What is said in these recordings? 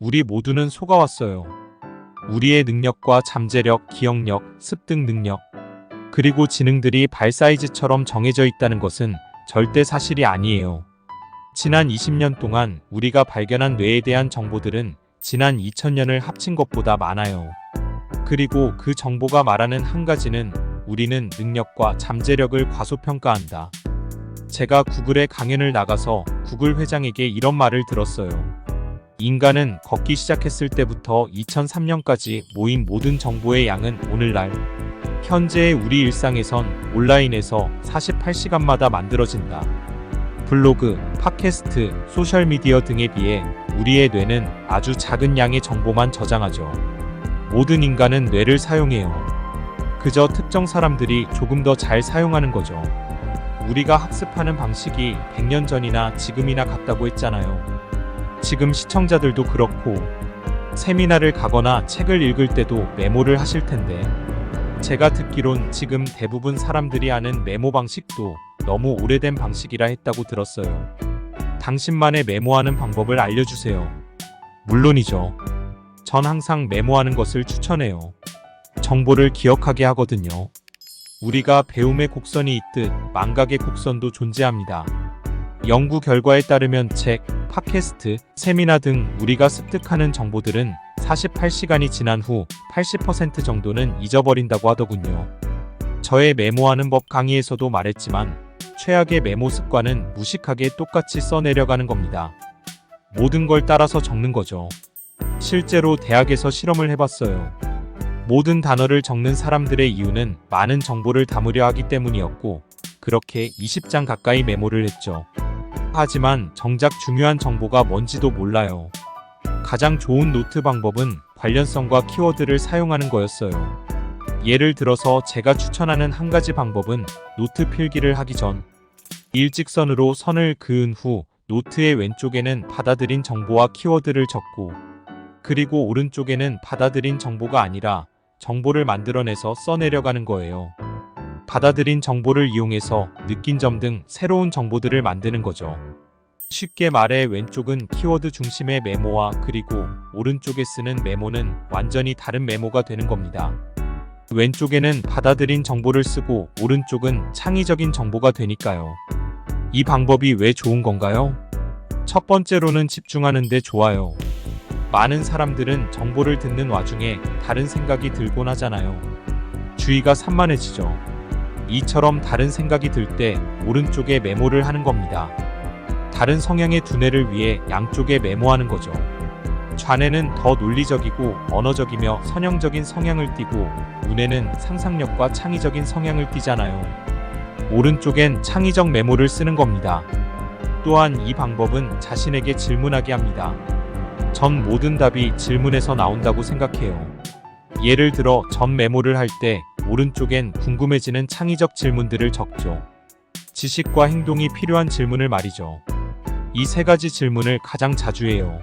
우리 모두는 속아왔어요. 우리의 능력과 잠재력, 기억력, 습득 능력, 그리고 지능들이 발 사이즈처럼 정해져 있다는 것은 절대 사실이 아니에요. 지난 20년 동안 우리가 발견한 뇌에 대한 정보들은 지난 2000년을 합친 것보다 많아요. 그리고 그 정보가 말하는 한 가지는 우리는 능력과 잠재력을 과소평가한다. 제가 구글에 강연을 나가서 구글 회장에게 이런 말을 들었어요. 인간은 걷기 시작했을 때부터 2003년까지 모인 모든 정보의 양은 오늘날 현재의 우리 일상에선 온라인에서 48시간마다 만들어진다. 블로그, 팟캐스트, 소셜미디어 등에 비해 우리의 뇌는 아주 작은 양의 정보만 저장하죠. 모든 인간은 뇌를 사용해요. 그저 특정 사람들이 조금 더 잘 사용하는 거죠. 우리가 학습하는 방식이 100년 전이나 지금이나 같다고 했잖아요. 지금 시청자들도 그렇고 세미나를 가거나 책을 읽을 때도 메모를 하실 텐데 제가 듣기론 지금 대부분 사람들이 아는 메모 방식도 너무 오래된 방식이라 했다고 들었어요. 당신만의 메모하는 방법을 알려주세요. 물론이죠. 전 항상 메모하는 것을 추천해요. 정보를 기억하게 하거든요. 우리가 배움의 곡선이 있듯 망각의 곡선도 존재합니다. 연구 결과에 따르면 책, 팟캐스트, 세미나 등 우리가 습득하는 정보들은 48시간이 지난 후 80% 정도는 잊어버린다고 하더군요. 저의 메모하는 법 강의에서도 말했지만 최악의 메모 습관은 무식하게 똑같이 써내려가는 겁니다. 모든 걸 따라서 적는 거죠. 실제로 대학에서 실험을 해봤어요. 모든 단어를 적는 사람들의 이유는 많은 정보를 담으려 하기 때문이었고 그렇게 20장 가까이 메모를 했죠. 하지만 정작 중요한 정보가 뭔지도 몰라요. 가장 좋은 노트 방법은 관련성과 키워드를 사용하는 거였어요. 예를 들어서 제가 추천하는 한 가지 방법은 노트 필기를 하기 전 일직선으로 선을 그은 후 노트의 왼쪽에는 받아들인 정보와 키워드를 적고 그리고 오른쪽에는 받아들인 정보가 아니라 정보를 만들어내서 써내려가는 거예요. 받아들인 정보를 이용해서 느낀 점 등 새로운 정보들을 만드는 거죠. 쉽게 말해 왼쪽은 키워드 중심의 메모와 그리고 오른쪽에 쓰는 메모는 완전히 다른 메모가 되는 겁니다. 왼쪽에는 받아들인 정보를 쓰고 오른쪽은 창의적인 정보가 되니까요. 이 방법이 왜 좋은 건가요? 첫 번째로는 집중하는 데 좋아요. 많은 사람들은 정보를 듣는 와중에 다른 생각이 들곤 하잖아요. 주의가 산만해지죠. 이처럼 다른 생각이 들 때 오른쪽에 메모를 하는 겁니다. 다른 성향의 두뇌를 위해 양쪽에 메모하는 거죠. 좌뇌는 더 논리적이고 언어적이며 선형적인 성향을 띠고 우뇌는 상상력과 창의적인 성향을 띠잖아요. 오른쪽엔 창의적 메모를 쓰는 겁니다. 또한 이 방법은 자신에게 질문하게 합니다. 전 모든 답이 질문에서 나온다고 생각해요. 예를 들어 전 메모를 할 때 오른쪽엔 궁금해지는 창의적 질문들을 적죠. 지식과 행동이 필요한 질문을 말이죠. 이 세 가지 질문을 가장 자주 해요.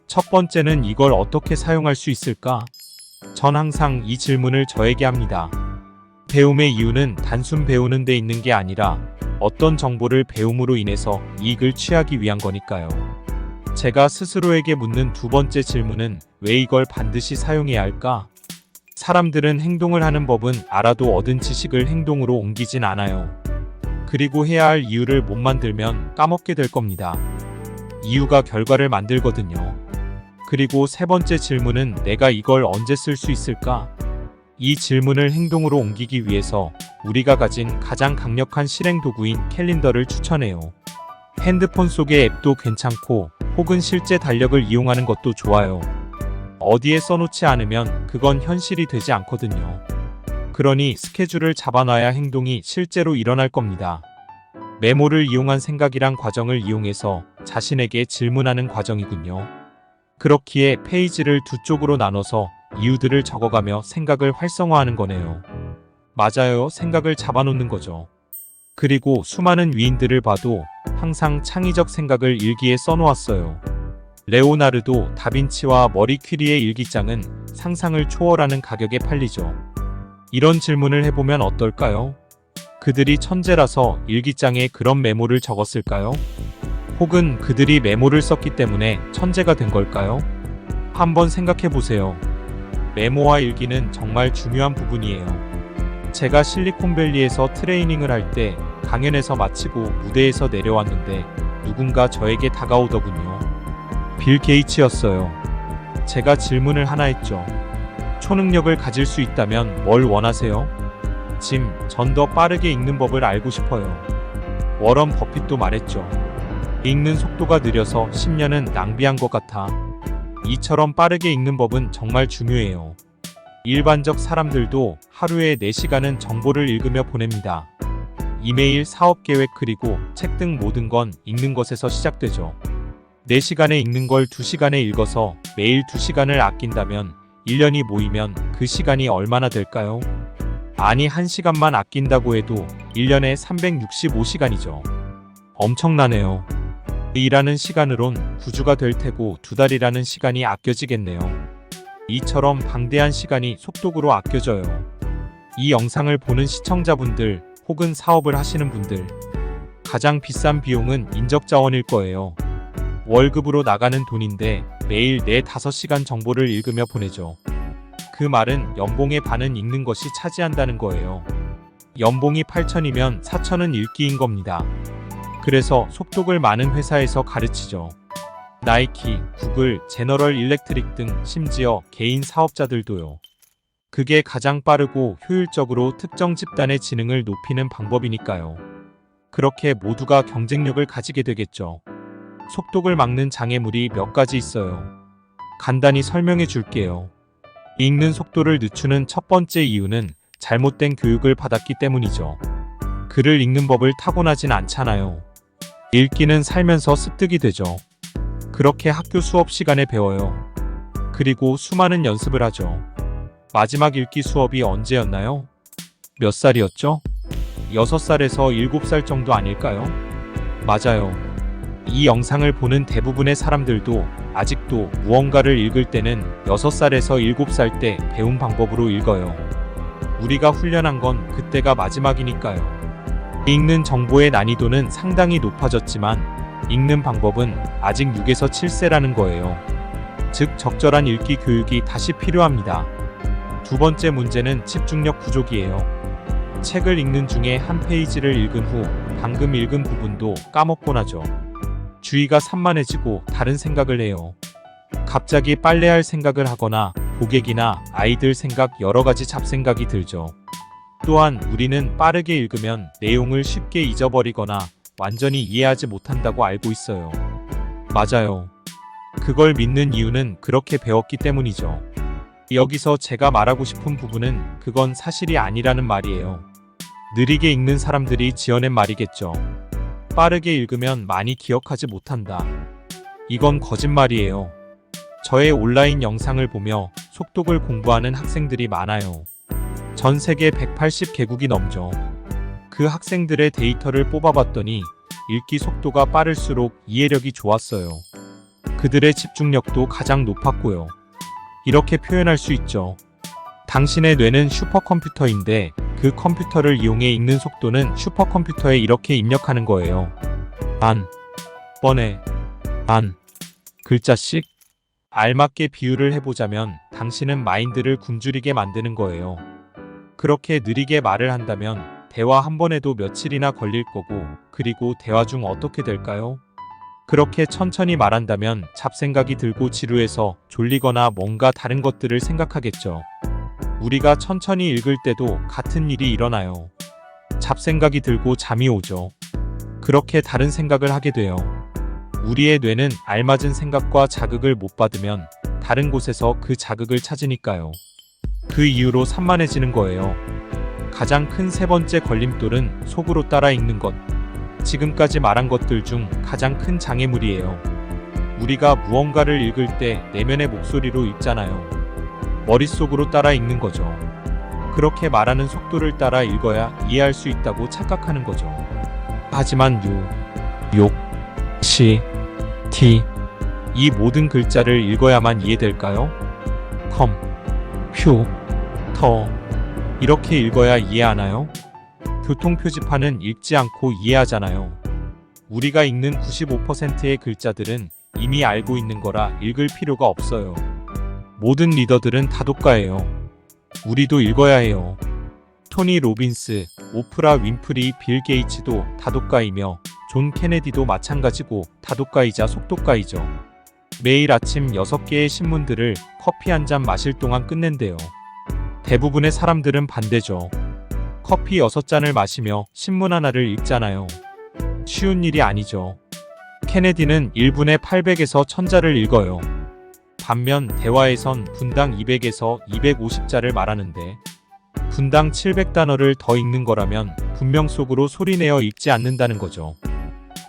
첫 번째는 이걸 어떻게 사용할 수 있을까? 전 항상 이 질문을 저에게 합니다. 배움의 이유는 단순 배우는 데 있는 게 아니라 어떤 정보를 배움으로 인해서 이익을 취하기 위한 거니까요. 제가 스스로에게 묻는 두 번째 질문은 왜 이걸 반드시 사용해야 할까? 사람들은 행동을 하는 법은 알아도 얻은 지식을 행동으로 옮기진 않아요. 그리고 해야 할 이유를 못 만들면 까먹게 될 겁니다. 이유가 결과를 만들거든요. 그리고 세 번째 질문은 내가 이걸 언제 쓸 수 있을까? 이 질문을 행동으로 옮기기 위해서 우리가 가진 가장 강력한 실행 도구인 캘린더를 추천해요. 핸드폰 속의 앱도 괜찮고 혹은 실제 달력을 이용하는 것도 좋아요. 어디에 써놓지 않으면 그건 현실이 되지 않거든요. 그러니 스케줄을 잡아놔야 행동이 실제로 일어날 겁니다. 메모를 이용한 생각이란 과정을 이용해서 자신에게 질문하는 과정이군요. 그렇기에 페이지를 두 쪽으로 나눠서 이유들을 적어가며 생각을 활성화하는 거네요. 맞아요. 생각을 잡아놓는 거죠. 그리고 수많은 위인들을 봐도 항상 창의적 생각을 일기에 써놓았어요. 레오나르도 다빈치와 머리 퀴리의 일기장은 상상을 초월하는 가격에 팔리죠. 이런 질문을 해보면 어떨까요? 그들이 천재라서 일기장에 그런 메모를 적었을까요? 혹은 그들이 메모를 썼기 때문에 천재가 된 걸까요? 한번 생각해 보세요. 메모와 일기는 정말 중요한 부분이에요. 제가 실리콘밸리에서 트레이닝을 할 때 강연에서 마치고 무대에서 내려왔는데 누군가 저에게 다가오더군요. 빌 게이츠였어요. 제가 질문을 하나 했죠. 초능력을 가질 수 있다면 뭘 원하세요? 짐, 전 더 빠르게 읽는 법을 알고 싶어요. 워런 버핏도 말했죠. 읽는 속도가 느려서 10년은 낭비한 것 같아. 이처럼 빠르게 읽는 법은 정말 중요해요. 일반적 사람들도 하루에 4시간은 정보를 읽으며 보냅니다. 이메일, 사업계획 그리고 책 등 모든 건 읽는 것에서 시작되죠. 4시간에 읽는 걸 2시간에 읽어서 매일 2시간을 아낀다면 1년이 모이면 그 시간이 얼마나 될까요? 아니 1시간만 아낀다고 해도 1년에 365시간이죠. 엄청나네요. 일하는 시간으론 9주가 될 테고 2달이라는 시간이 아껴지겠네요. 이처럼 방대한 시간이 속독으로 아껴져요. 이 영상을 보는 시청자분들 혹은 사업을 하시는 분들, 가장 비싼 비용은 인적자원일 거예요. 월급으로 나가는 돈인데 매일 4-5시간 정보를 읽으며 보내죠. 그 말은 연봉의 반은 읽는 것이 차지한다는 거예요. 연봉이 8,000이면 4,000은 읽기인 겁니다. 그래서 속독을 많은 회사에서 가르치죠. 나이키, 구글, 제너럴 일렉트릭 등 심지어 개인 사업자들도요. 그게 가장 빠르고 효율적으로 특정 집단의 지능을 높이는 방법이니까요. 그렇게 모두가 경쟁력을 가지게 되겠죠. 속독을 막는 장애물이 몇 가지 있어요. 간단히 설명해 줄게요. 읽는 속도를 늦추는 첫 번째 이유는 잘못된 교육을 받았기 때문이죠. 글을 읽는 법을 타고나진 않잖아요. 읽기는 살면서 습득이 되죠. 그렇게 학교 수업 시간에 배워요. 그리고 수많은 연습을 하죠. 마지막 읽기 수업이 언제였나요? 몇 살이었죠? 6살에서 7살 정도 아닐까요? 맞아요. 이 영상을 보는 대부분의 사람들도 아직도 무언가를 읽을 때는 6살에서 7살 때 배운 방법으로 읽어요. 우리가 훈련한 건 그때가 마지막이니까요. 읽는 정보의 난이도는 상당히 높아졌지만 읽는 방법은 아직 6에서 7세라는 거예요. 즉 적절한 읽기 교육이 다시 필요합니다. 두 번째 문제는 집중력 부족이에요. 책을 읽는 중에 한 페이지를 읽은 후 방금 읽은 부분도 까먹곤 하죠. 주의가 산만해지고 다른 생각을 해요. 갑자기 빨래할 생각을 하거나 고객이나 아이들 생각 여러 가지 잡생각이 들죠. 또한 우리는 빠르게 읽으면 내용을 쉽게 잊어버리거나 완전히 이해하지 못한다고 알고 있어요. 맞아요. 그걸 믿는 이유는 그렇게 배웠기 때문이죠. 여기서 제가 말하고 싶은 부분은 그건 사실이 아니라는 말이에요. 느리게 읽는 사람들이 지어낸 말이겠죠. 빠르게 읽으면 많이 기억하지 못한다. 이건 거짓말이에요. 저의 온라인 영상을 보며 속독을 공부하는 학생들이 많아요. 전 세계 180개국이 넘죠. 그 학생들의 데이터를 뽑아봤더니 읽기 속도가 빠를수록 이해력이 좋았어요. 그들의 집중력도 가장 높았고요. 이렇게 표현할 수 있죠. 당신의 뇌는 슈퍼컴퓨터인데 그 컴퓨터를 이용해 읽는 속도는 슈퍼컴퓨터에 이렇게 입력하는 거예요. 한 번에 한 글자씩. 알맞게 비유를 해보자면 당신은 마인드를 굶주리게 만드는 거예요. 그렇게 느리게 말을 한다면 대화 한 번에도 며칠이나 걸릴 거고, 그리고 대화 중 어떻게 될까요? 그렇게 천천히 말한다면 잡생각이 들고 지루해서 졸리거나 뭔가 다른 것들을 생각하겠죠. 우리가 천천히 읽을 때도 같은 일이 일어나요. 잡생각이 들고 잠이 오죠. 그렇게 다른 생각을 하게 돼요. 우리의 뇌는 알맞은 생각과 자극을 못 받으면 다른 곳에서 그 자극을 찾으니까요. 그 이후로 산만해지는 거예요. 가장 큰 세 번째 걸림돌은 속으로 따라 읽는 것. 지금까지 말한 것들 중 가장 큰 장애물이에요. 우리가 무언가를 읽을 때 내면의 목소리로 읽잖아요. 머릿속으로 따라 읽는 거죠. 그렇게 말하는 속도를 따라 읽어야 이해할 수 있다고 착각하는 거죠. 하지만 욕, 시, 티, 이 모든 글자를 읽어야만 이해될까요? 컴, 휴, 터, 이렇게 읽어야 이해하나요? 교통표지판은 읽지 않고 이해하잖아요. 우리가 읽는 95%의 글자들은 이미 알고 있는 거라 읽을 필요가 없어요. 모든 리더들은 다독가예요. 우리도 읽어야 해요. 토니 로빈스, 오프라 윈프리, 빌 게이츠도 다독가이며 존 케네디도 마찬가지고 다독가이자 속독가이죠. 매일 아침 6개의 신문들을 커피 한 잔 마실 동안 끝낸대요. 대부분의 사람들은 반대죠. 커피 6잔을 마시며 신문 하나를 읽잖아요. 쉬운 일이 아니죠. 케네디는 1분에 800에서 1000자를 읽어요. 반면 대화에선 분당 200에서 250자를 말하는데 분당 700단어를 더 읽는 거라면 분명 속으로 소리내어 읽지 않는다는 거죠.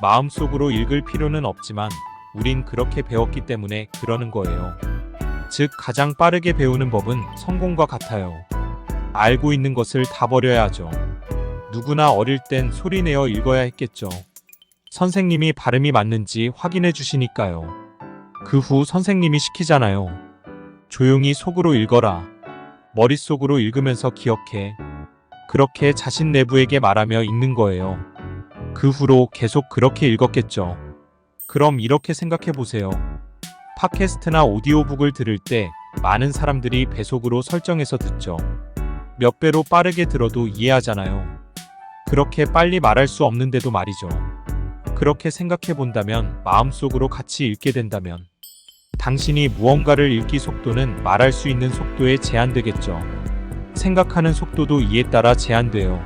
마음속으로 읽을 필요는 없지만 우린 그렇게 배웠기 때문에 그러는 거예요. 즉 가장 빠르게 배우는 법은 성공과 같아요. 알고 있는 것을 다 버려야 하죠. 누구나 어릴 땐 소리내어 읽어야 했겠죠. 선생님이 발음이 맞는지 확인해 주시니까요. 그 후 선생님이 시키잖아요. 조용히 속으로 읽어라. 머릿속으로 읽으면서 기억해. 그렇게 자신 내부에게 말하며 읽는 거예요. 그 후로 계속 그렇게 읽었겠죠. 그럼 이렇게 생각해 보세요. 팟캐스트나 오디오북을 들을 때 많은 사람들이 배속으로 설정해서 듣죠. 몇 배로 빠르게 들어도 이해하잖아요. 그렇게 빨리 말할 수 없는데도 말이죠. 그렇게 생각해 본다면 마음속으로 같이 읽게 된다면 당신이 무언가를 읽기 속도는 말할 수 있는 속도에 제한되겠죠. 생각하는 속도도 이에 따라 제한돼요.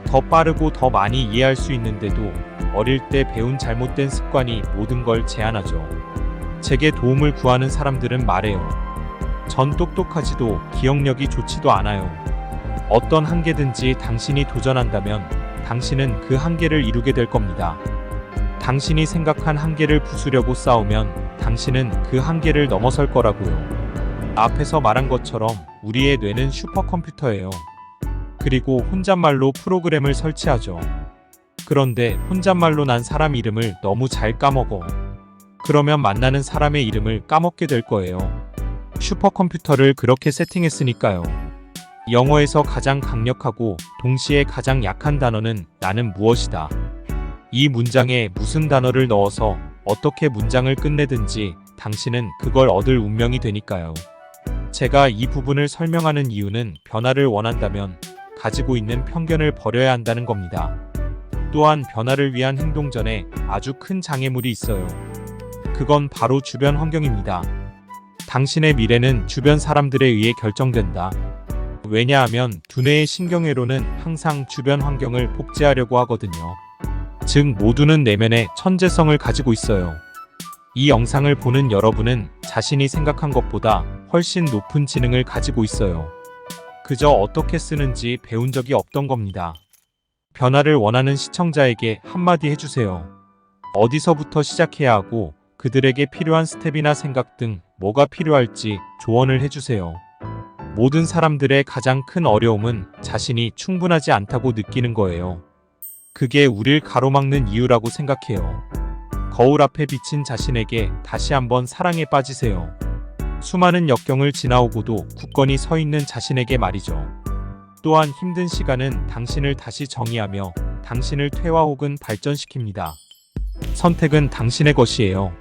더 빠르고 더 많이 이해할 수 있는데도 어릴 때 배운 잘못된 습관이 모든 걸 제한하죠. 제게 도움을 구하는 사람들은 말해요. 전 똑똑하지도 기억력이 좋지도 않아요. 어떤 한계든지 당신이 도전한다면 당신은 그 한계를 이루게 될 겁니다. 당신이 생각한 한계를 부수려고 싸우면 당신은 그 한계를 넘어설 거라고요. 앞에서 말한 것처럼 우리의 뇌는 슈퍼컴퓨터예요. 그리고 혼잣말로 프로그램을 설치하죠. 그런데 혼잣말로 난 사람 이름을 너무 잘 까먹어. 그러면 만나는 사람의 이름을 까먹게 될 거예요. 슈퍼컴퓨터를 그렇게 세팅했으니까요. 영어에서 가장 강력하고 동시에 가장 약한 단어는 나는 무엇이다. 이 문장에 무슨 단어를 넣어서 어떻게 문장을 끝내든지 당신은 그걸 얻을 운명이 되니까요. 제가 이 부분을 설명하는 이유는 변화를 원한다면 가지고 있는 편견을 버려야 한다는 겁니다. 또한 변화를 위한 행동 전에 아주 큰 장애물이 있어요. 그건 바로 주변 환경입니다. 당신의 미래는 주변 사람들에 의해 결정된다. 왜냐하면 두뇌의 신경회로는 항상 주변 환경을 복제하려고 하거든요. 즉 모두는 내면의 천재성을 가지고 있어요. 이 영상을 보는 여러분은 자신이 생각한 것보다 훨씬 높은 지능을 가지고 있어요. 그저 어떻게 쓰는지 배운 적이 없던 겁니다. 변화를 원하는 시청자에게 한마디 해주세요. 어디서부터 시작해야 하고 그들에게 필요한 스텝이나 생각 등 뭐가 필요할지 조언을 해주세요. 모든 사람들의 가장 큰 어려움은 자신이 충분하지 않다고 느끼는 거예요. 그게 우릴 가로막는 이유라고 생각해요. 거울 앞에 비친 자신에게 다시 한번 사랑에 빠지세요. 수많은 역경을 지나오고도 굳건히 서 있는 자신에게 말이죠. 또한 힘든 시간은 당신을 다시 정의하며 당신을 퇴화 혹은 발전시킵니다. 선택은 당신의 것이에요.